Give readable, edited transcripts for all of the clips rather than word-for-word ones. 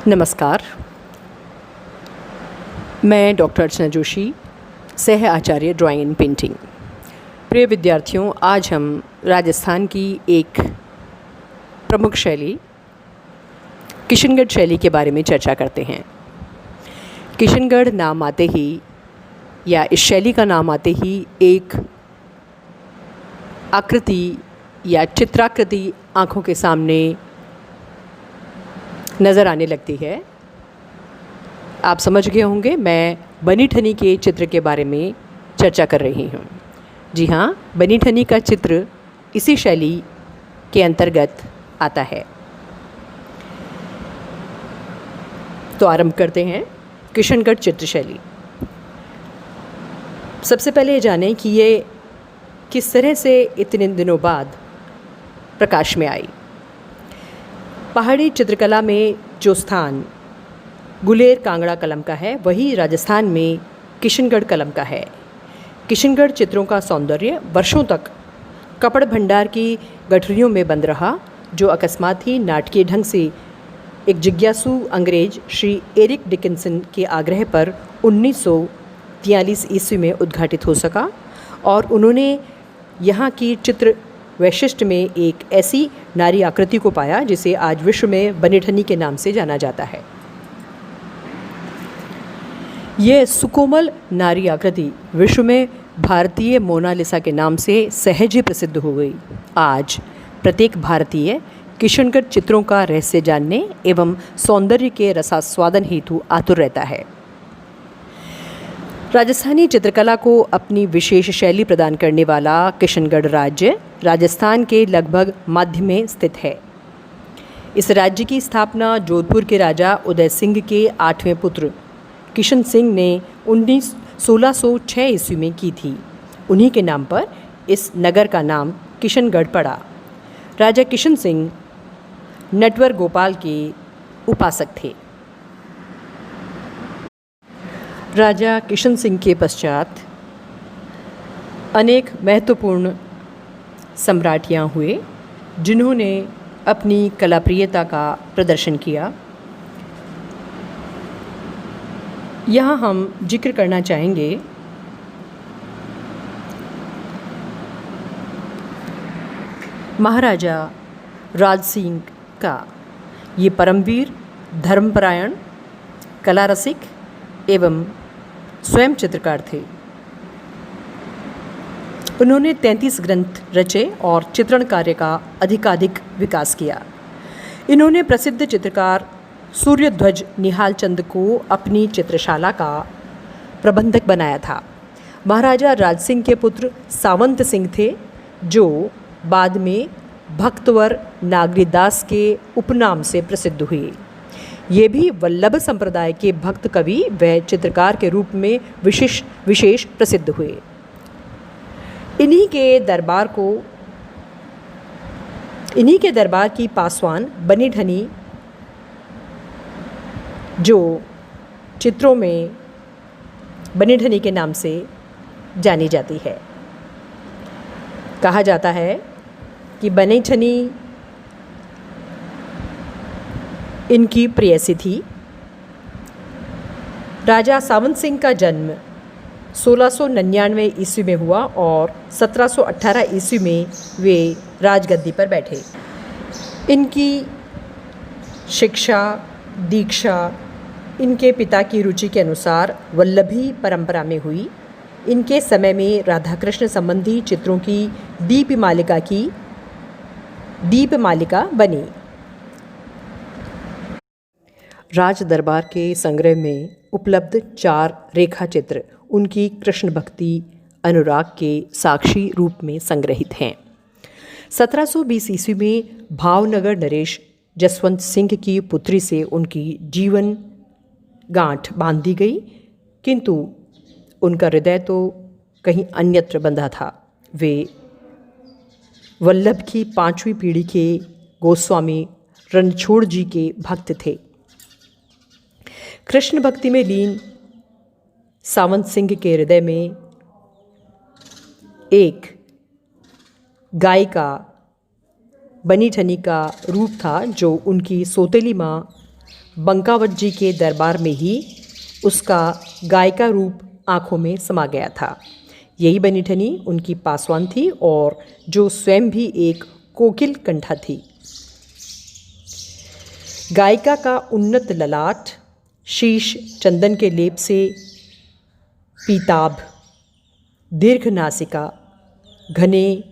नमस्कार। मैं डॉक्टर अर्चना जोशी, सह आचार्य ड्राइंग एंड पेंटिंग। प्रिय विद्यार्थियों, आज हम राजस्थान की एक प्रमुख शैली किशनगढ़ शैली के बारे में चर्चा करते हैं। किशनगढ़ नाम आते ही या इस शैली का नाम आते ही एक आकृति या चित्राकृति आँखों के सामने नज़र आने लगती है। आप समझ गए होंगे मैं बनी ठनी के चित्र के बारे में चर्चा कर रही हूँ। जी हाँ, बनी ठनी का चित्र इसी शैली के अंतर्गत आता है। तो आरंभ करते हैं किशनगढ़ चित्र शैली। सबसे पहले ये जानें कि ये किस तरह से इतने दिनों बाद प्रकाश में आई। पहाड़ी चित्रकला में जो स्थान गुलेर कांगड़ा कलम का है, वही राजस्थान में किशनगढ़ कलम का है। किशनगढ़ चित्रों का सौंदर्य वर्षों तक कपड़ भंडार की गठरियों में बंद रहा, जो अकस्मात ही नाटकीय ढंग से एक जिज्ञासु अंग्रेज श्री एरिक डिकिंसन के आग्रह पर 1943 ईस्वी में उद्घाटित हो सका और उन्होंने यहाँ की चित्र वैशिष्ट में एक ऐसी नारी आकृति को पाया जिसे आज विश्व में बनी ठनी के नाम से जाना जाता है। यह सुकोमल नारी आकृति विश्व में भारतीय मोनालिसा के नाम से सहज ही प्रसिद्ध हो गई। आज प्रत्येक भारतीय किशनगढ़ चित्रों का रहस्य जानने एवं सौंदर्य के रसास्वादन हेतु आतुर रहता है। राजस्थानी चित्रकला को अपनी विशेष शैली प्रदान करने वाला किशनगढ़ राज्य राजस्थान के लगभग मध्य में स्थित है। इस राज्य की स्थापना जोधपुर के राजा उदय सिंह के 8वें पुत्र किशन सिंह ने 1606 ईस्वी में की थी। उन्हीं के नाम पर इस नगर का नाम किशनगढ़ पड़ा। राजा किशन सिंह नटवर गोपाल के उपासक थे। राजा किशन सिंह के पश्चात अनेक महत्वपूर्ण सम्राटियाँ हुए, जिन्होंने अपनी कलाप्रियता का प्रदर्शन किया। यहाँ हम जिक्र करना चाहेंगे महाराजा राज सिंह का। ये परमवीर, धर्मपरायण, कला रसिक एवं स्वयं चित्रकार थे। उन्होंने 33 ग्रंथ रचे और चित्रण कार्य का अधिकाधिक विकास किया। इन्होंने प्रसिद्ध चित्रकार सूर्यध्वज निहाल चंद को अपनी चित्रशाला का प्रबंधक बनाया था। महाराजा राज सिंह के पुत्र सावंत सिंह थे, जो बाद में भक्तवर नागरीदास के उपनाम से प्रसिद्ध हुए। ये भी वल्लभ संप्रदाय के भक्त कवि व चित्रकार के रूप में विशेष प्रसिद्ध हुए। इन्हीं के दरबार की पासवान बनी ठनी, जो चित्रों में बनी ठनी के नाम से जानी जाती है। कहा जाता है कि बनी ठनी इनकी प्रेयसी थी। राजा सावंत सिंह का जन्म 1699 ईस्वी में हुआ और 1718 ईस्वी में वे राजगद्दी पर बैठे। इनकी शिक्षा दीक्षा इनके पिता की रुचि के अनुसार वल्लभी परंपरा में हुई। इनके समय में राधाकृष्ण संबंधी चित्रों की दीपमालिका बनी। राज दरबार के संग्रह में उपलब्ध 4 रेखा चित्र उनकी कृष्ण भक्ति अनुराग के साक्षी रूप में संग्रहित हैं। 1720 ईस्वी में भावनगर नरेश जसवंत सिंह की पुत्री से उनकी जीवन गांठ बांध दी गई, किंतु उनका हृदय तो कहीं अन्यत्र बंधा था। वे वल्लभ की 5वीं पीढ़ी के गोस्वामी रणछोड़ जी के भक्त थे। कृष्ण भक्ति में लीन सावंत सिंह के हृदय में एक गायिका बनी ठनी का रूप था, जो उनकी सौतेली माँ बंकावत जी के दरबार में ही उसका गायिका रूप आँखों में समा गया था। यही बनीठनी उनकी पासवान थी और जो स्वयं भी एक कोकिल कंठा थी। गायिका का उन्नत ललाट, शीश चंदन के लेप से पीताभ, दीर्घ नासिका, घने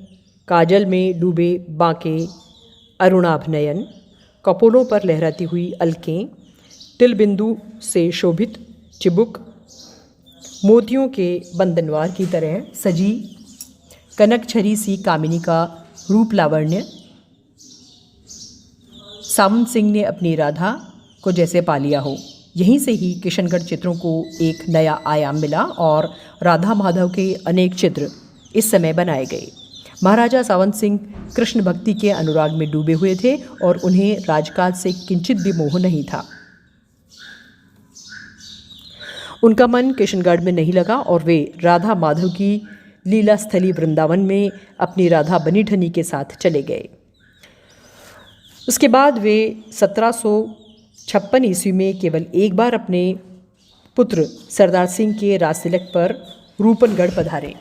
काजल में डूबे बांके अरुणाभ नयन, कपोलों पर लहराती हुई अलकें, तिल बिंदु से शोभित चिबुक, मोतियों के बंदनवार की तरह सजी कनक छरी सी कामिनी का रूप लावण्य। सावंत सिंह ने अपनी राधा को जैसे पा लिया हो। यहीं से ही किशनगढ़ चित्रों को एक नया आयाम मिला और राधा माधव के अनेक चित्र इस समय बनाए गए। महाराजा सावंत सिंह कृष्ण भक्ति के अनुराग में डूबे हुए थे और उन्हें राजकाज से किंचित भी मोह नहीं था। उनका मन किशनगढ़ में नहीं लगा और वे राधा माधव की लीला स्थली वृंदावन में अपनी राधा बनीठनी के साथ चले गए। उसके बाद वे 1756 ईस्वी में केवल एक बार अपने पुत्र सरदार सिंह के राजतिलक पर रूपनगढ़ पधारे।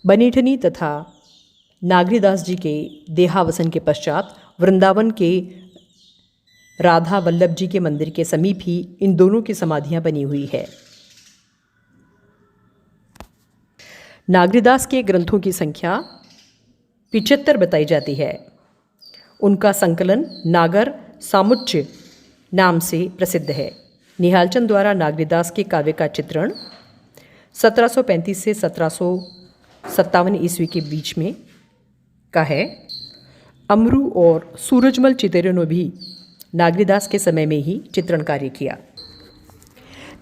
बनीठनी तथा नागरीदास जी के देहावसन के पश्चात वृंदावन के राधा वल्लभ जी के मंदिर के समीप ही इन दोनों की समाधियां बनी हुई है। नागरीदास के ग्रंथों की संख्या 75 बताई जाती है। उनका संकलन नागर सामुच्च नाम से प्रसिद्ध है। निहालचंद द्वारा नागरीदास के काव्य का चित्रण 1735 से 1757 ईस्वी के बीच में का है। अमरू और सूरजमल चितेरे ने भी नागरीदास के समय में ही चित्रण कार्य किया।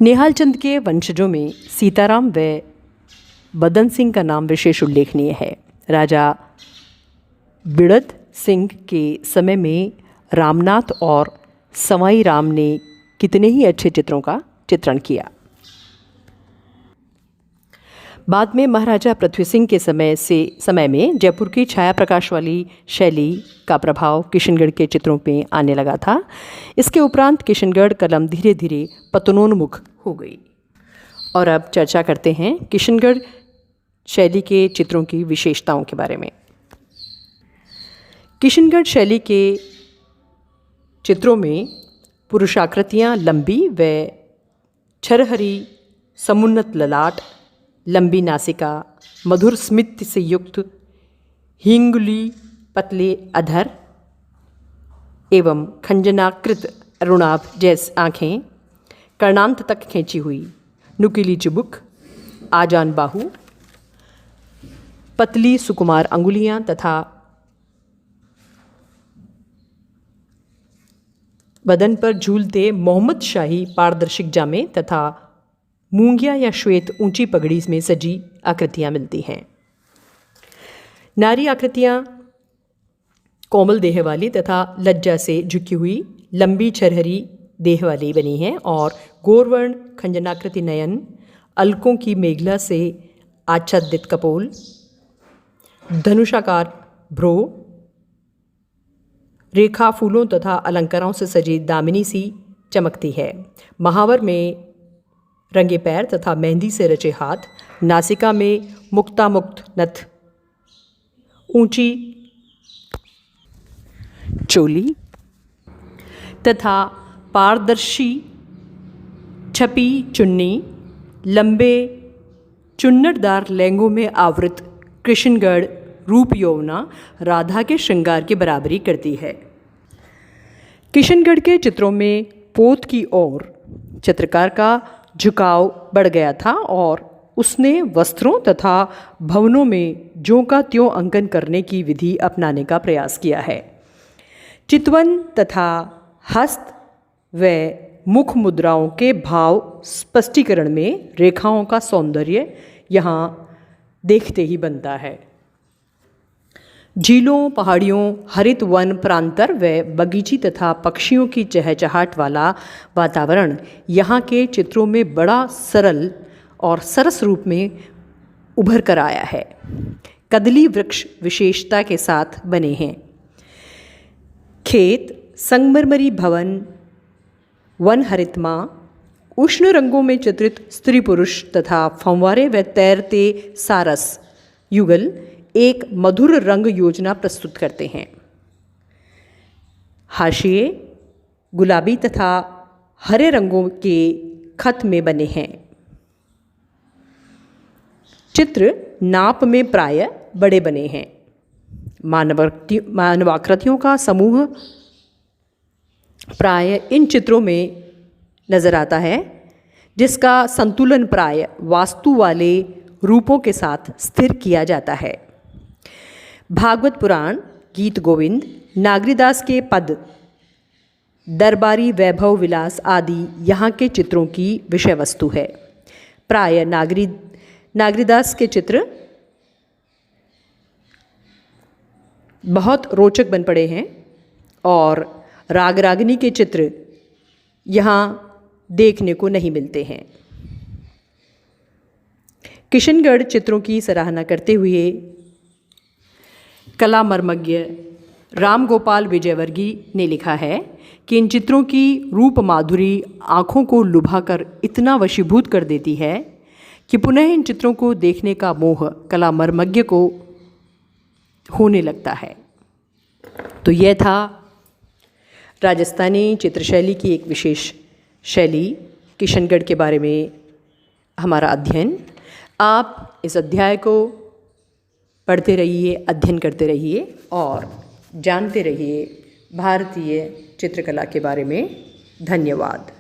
निहालचंद के वंशजों में सीताराम व बदन सिंह का नाम विशेष उल्लेखनीय है। राजा बिड़द सिंह के समय में रामनाथ और सवाई राम ने कितने ही अच्छे चित्रों का चित्रण किया। बाद में महाराजा पृथ्वी सिंह के समय में जयपुर की छाया प्रकाश वाली शैली का प्रभाव किशनगढ़ के चित्रों पे आने लगा था। इसके उपरांत किशनगढ़ कलम धीरे धीरे पतनोन्मुख हो गई। और अब चर्चा करते हैं किशनगढ़ शैली के चित्रों की विशेषताओं के बारे में। किशनगढ़ शैली के चित्रों में पुरुषाकृतियाँ लंबी व छरहरी, समुन्नत ललाट, लंबी नासिका, मधुर स्मित से युक्त हिंगुली पतले अधर एवं खंजनाकृत अरुणाभ जैसी आँखें, कर्णांत तक खींची हुई नुकीली चिबुक, आजान बाहु, पतली सुकुमार अंगुलियां तथा बदन पर झूलते मोहम्मद शाही पारदर्शिक जामे तथा मूंगिया या श्वेत ऊंची पगड़ी में सजी आकृतियां मिलती हैं। नारी आकृतियां कोमल देह वाली तथा लज्जा से झुकी हुई लंबी छरहरी देह वाली बनी हैं और गौरवर्ण खंजनाकृति नयन, अलकों की मेघला से आच्छादित कपोल, धनुषाकार भ्रो, रेखा फूलों तथा अलंकारों से सजी दामिनी सी चमकती है। महावर में रंगे पैर तथा मेहंदी से रचे हाथ, नासिका में मुक्तामुक्त नथ, ऊंची चोली तथा पारदर्शी छपी चुन्नी, लंबे चुन्नटदार लहंगों में आवृत किशनगढ़ रूप यौवना राधा के श्रृंगार की बराबरी करती है। किशनगढ़ के चित्रों में पोत की ओर चित्रकार का झुकाव बढ़ गया था और उसने वस्त्रों तथा भवनों में ज्यों का त्यों अंकन करने की विधि अपनाने का प्रयास किया है। चितवन तथा हस्त व मुख मुद्राओं के भाव स्पष्टीकरण में रेखाओं का सौंदर्य यहाँ देखते ही बनता है। झीलों, पहाड़ियों, हरित वन प्रांतर व बगीची तथा पक्षियों की चहचहाट वाला वातावरण यहाँ के चित्रों में बड़ा सरल और सरस रूप में उभर कर आया है। कदली वृक्ष विशेषता के साथ बने हैं। खेत, संगमरमरी भवन, वन हरितमा, उष्ण रंगों में चित्रित स्त्री पुरुष तथा फंवारे व तैरते सारस युगल एक मधुर रंग योजना प्रस्तुत करते हैं। हाशिए गुलाबी तथा हरे रंगों के खत में बने हैं। चित्र नाप में प्राय बड़े बने हैं। मानवाकृतियों का समूह प्राय इन चित्रों में नजर आता है, जिसका संतुलन प्राय वास्तु वाले रूपों के साथ स्थिर किया जाता है। भागवत पुराण, गीत गोविंद, नागरीदास के पद, दरबारी वैभव विलास आदि यहाँ के चित्रों की विषय वस्तु है। प्राय नागरीदास के चित्र बहुत रोचक बन पड़े हैं और राग रागिनी के चित्र यहाँ देखने को नहीं मिलते हैं। किशनगढ़ चित्रों की सराहना करते हुए कला मर्मज्ञ राम गोपाल विजयवर्गीय ने लिखा है कि इन चित्रों की रूप माधुरी आँखों को लुभाकर इतना वशीभूत कर देती है कि पुनः इन चित्रों को देखने का मोह कला मर्मज्ञ को होने लगता है। तो यह था राजस्थानी चित्रशैली की एक विशेष शैली किशनगढ़ के बारे में हमारा अध्ययन। आप इस अध्याय को पढ़ते रहिए, अध्ययन करते रहिए और जानते रहिए भारतीय चित्रकला के बारे में। धन्यवाद।